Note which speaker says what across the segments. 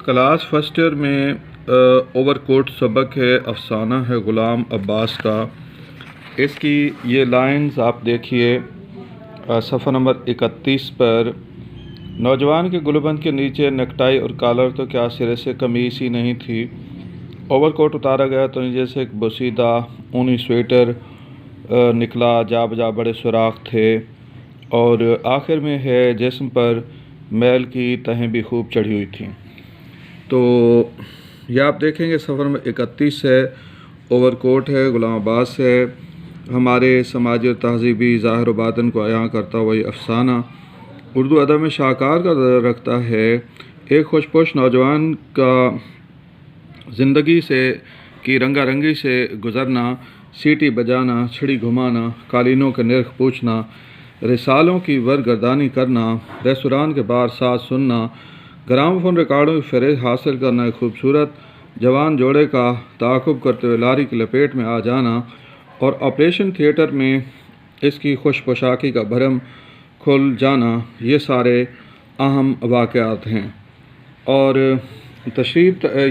Speaker 1: Class first year میں over کوٹ سبق ہے، افسانہ ہے غلام عباس کا۔ اس کی یہ لائنز آپ دیکھیے صفحہ نمبر 31 پر۔ نوجوان کے گلوبند کے نیچے نیکٹائی اور کالر تو کیا سرے سے قمیص ہی نہیں تھی، اوور کوٹ اتارا گیا تو نیچے سے ایک بوسیدہ اونی سویٹر نکلا، جا بجا بڑے سوراخ تھے، اور آخر میں ہے جسم پر میل کی تہیں بھی خوب چڑھی ہوئی تھیں۔ تو یہ آپ دیکھیں گے صفحہ نمبر 31 ہے، اوور کوٹ ہے، غلام عباس ہے، ہمارے سماجی اور تہذیبی ظاہر و باطن کو عیاں کرتا ہوا یہ افسانہ اردو ادب میں شاہکار کا درجہ رکھتا ہے۔ ایک خوش پوش نوجوان کا زندگی کی رنگا رنگی سے گزرنا، سیٹی بجانا، چھڑی گھمانا، قالینوں کے نرخ پوچھنا، رسالوں کی ورگردانی کرنا، ریستوران کے باہر ساز سننا، گرام فون ریکارڈوں کی فہرست حاصل کرنا، ایک خوبصورت جوان جوڑے کا تعاقب کرتے ہوئے لاری کی لپیٹ میں آ جانا، اور آپریشن تھیٹر میں اس کی خوش پوشاکی کا بھرم کھل جانا، یہ سارے اہم واقعات ہیں۔ اور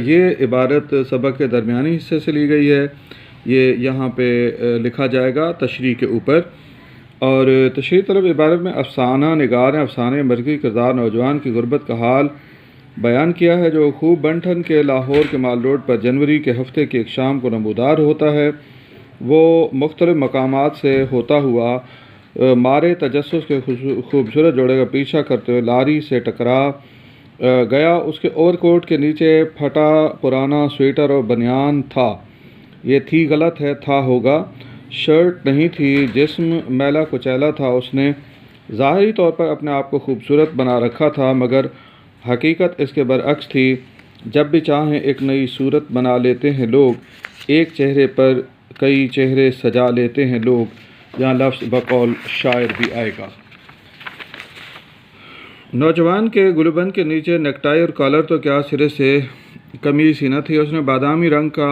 Speaker 1: یہ عبارت سبق کے درمیانی حصے سے لی گئی ہے، یہ یہاں پہ لکھا جائے گا تشریح کے اوپر۔ اور تشریح طلب عبارت میں افسانہ نگار نے افسانے مرکزی کردار نوجوان کی غربت کا حال بیان کیا ہے، جو خوب بنٹھن کے لاہور کے مال روڈ پر جنوری کے ہفتے کی ایک شام کو نمودار ہوتا ہے۔ وہ مختلف مقامات سے ہوتا ہوا مارے تجسس کے خوبصورت جوڑے کا پیچھا کرتے ہوئے لاری سے ٹکرا گیا۔ اس کے اوور کوٹ کے نیچے پھٹا پرانا سویٹر اور بنیان تھا، یہ تھی غلط ہے، تھا ہوگا، شرٹ نہیں تھی، جسم میلا کچیلا تھا۔ اس نے ظاہری طور پر اپنے آپ کو خوبصورت بنا رکھا تھا، مگر حقیقت اس کے برعکس تھی۔ جب بھی چاہیں ایک نئی صورت بنا لیتے ہیں لوگ، ایک چہرے پر کئی چہرے سجا لیتے ہیں لوگ، یہاں لفظ بقول شاعر بھی آئے گا۔ نوجوان کے گلوبند کے نیچے نیکٹائی اور کالر تو کیا سرے سے قمیص ہی نہ تھی۔ اس نے بادامی رنگ کا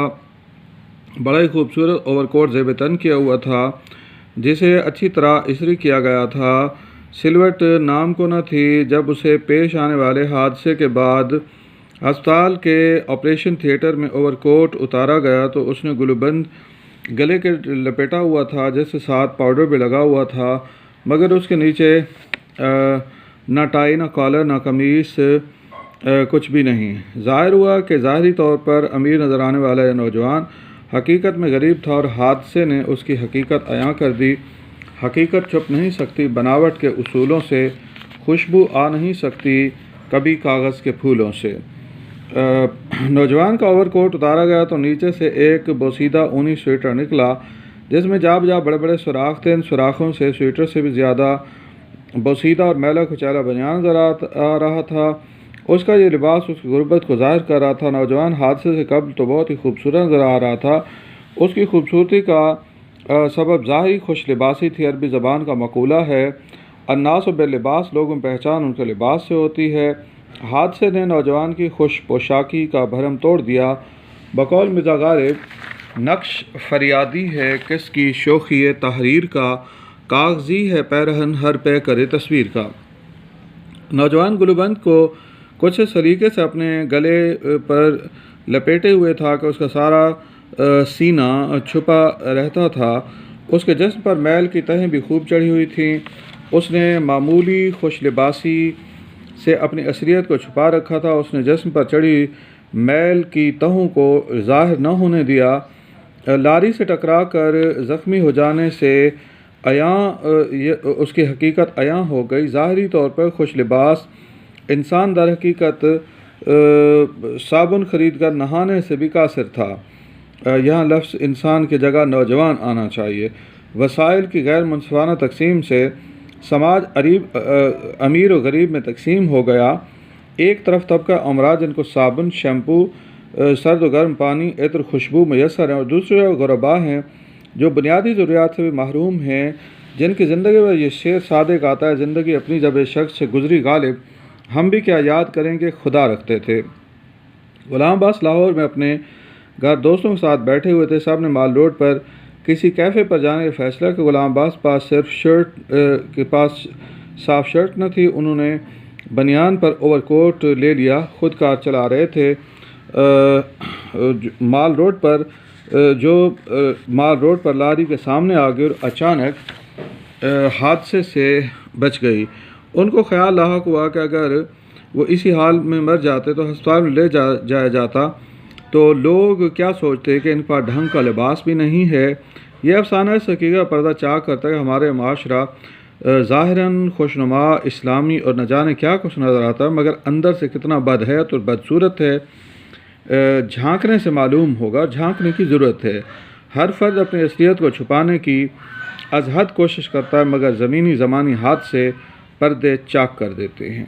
Speaker 1: بڑا ہی خوبصورت اوور کوٹ زیب تن کیا ہوا تھا، جسے اچھی طرح استری کیا گیا تھا، سلوٹ نام کو نہ تھی۔ جب اسے پیش آنے والے حادثے کے بعد ہسپتال کے آپریشن تھیٹر میں اوور کوٹ اتارا گیا تو اس نے گلوبند گلے کے لپیٹا ہوا تھا، جس کے ساتھ پاؤڈر بھی لگا ہوا تھا، مگر اس کے نیچے نہ ٹائی، نہ کالر، نہ قمیص، کچھ بھی نہیں۔ ظاہر ہوا کہ ظاہری طور پر امیر نظر آنے والا یہ نوجوان حقیقت میں غریب تھا، اور حادثے نے اس کی حقیقت عیاں کر دی۔ حقیقت چھپ نہیں سکتی، بناوٹ کے اصولوں سے، خوشبو آ نہیں سکتی کبھی کاغذ کے پھولوں سے۔ نوجوان کا اوور کوٹ اتارا گیا تو نیچے سے ایک بوسیدہ اونی سویٹر نکلا، جس میں جا بجا بڑے بڑے سوراخ تھے۔ ان سوراخوں سے سویٹر سے بھی زیادہ بوسیدہ اور میلا کچیلا بنیان نظر آ رہا تھا۔ اس کا یہ لباس اس کی غربت کو ظاہر کر رہا تھا۔ نوجوان حادثے سے قبل تو بہت ہی خوبصورت نظر آ رہا تھا۔ اس کی خوبصورتی کا سبب ظاہری خوش لباسی تھی۔ عربی زبان کا مقولہ ہے الناس باللباس، لوگوں میں پہچان ان کے لباس سے ہوتی ہے۔ حادثے نے نوجوان کی خوش پوشاکی کا بھرم توڑ دیا۔ بقول مرزا غالب، نقش فریادی ہے کس کی شوخی تحریر کا، کاغذی ہے پیرہن ہر پہ کرے تصویر کا۔ نوجوان گلوبند کو کچھ سلیقے سے اپنے گلے پر لپیٹے ہوئے تھا کہ اس کا سارا سینہ چھپا رہتا تھا۔ اس کے جسم پر میل کی تہیں بھی خوب چڑھی ہوئی تھیں۔ اس نے معمولی خوش لباسی سے اپنی اصلیت کو چھپا رکھا تھا۔ اس نے جسم پر چڑھی میل کی تہوں کو ظاہر نہ ہونے دیا۔ لاری سے ٹکرا کر زخمی ہو جانے سے اس کی حقیقت عیاں ہو گئی۔ ظاہری طور پر خوش لباس انسان در حقیقت صابن خرید کر نہانے سے بھی قاصر تھا۔ یہاں لفظ انسان کی جگہ نوجوان آنا چاہیے۔ وسائل کی غیر منصفانہ تقسیم سے سماج امیر و غریب میں تقسیم ہو گیا۔ ایک طرف طبقہ امراء جن کو صابن، شیمپو، سرد و گرم پانی، عطر، خوشبو میسر ہیں، اور دوسرے غرباء ہیں جو بنیادی ضروریات سے بھی محروم ہیں، جن کی زندگی میں یہ شعر صادق آتا ہے، زندگی اپنی جب ایک شخص سے گزری غالب، ہم بھی کیا یاد کریں کہ خدا رکھتے تھے۔ غلام عباس لاہور میں اپنے گھر دوستوں کے ساتھ بیٹھے ہوئے تھے۔ صاحب نے مال روڈ پر کسی کیفے پر جانے کا فیصلہ کہ غلام عباس کے پاس صاف شرٹ نہ تھی۔ انہوں نے بنیان پر اوور کوٹ لے لیا، خود کار چلا رہے تھے، مال روڈ پر لاری کے سامنے آ گئی اور اچانک حادثے سے بچ گئی۔ ان کو خیال لاحق ہوا کہ اگر وہ اسی حال میں مر جاتے تو ہسپتال میں لے جایا جاتا تو لوگ کیا سوچتے کہ ان پر ڈھنگ کا لباس بھی نہیں ہے۔ یہ افسانہ اس حقیقت کا پردہ چاک کرتا ہے کہ ہمارے معاشرہ ظاہراً خوشنما، اسلامی اور نہ جانے کیا کچھ نظر آتا ہے، مگر اندر سے کتنا بدحیت اور بدصورت ہے، جھانکنے سے معلوم ہوگا۔ جھانکنے کی ضرورت ہے۔ ہر فرد اپنی اصلیت کو چھپانے کی از حد کوشش کرتا ہے، مگر زمینی زمانی حادثے پردے چاک کر دیتے ہیں۔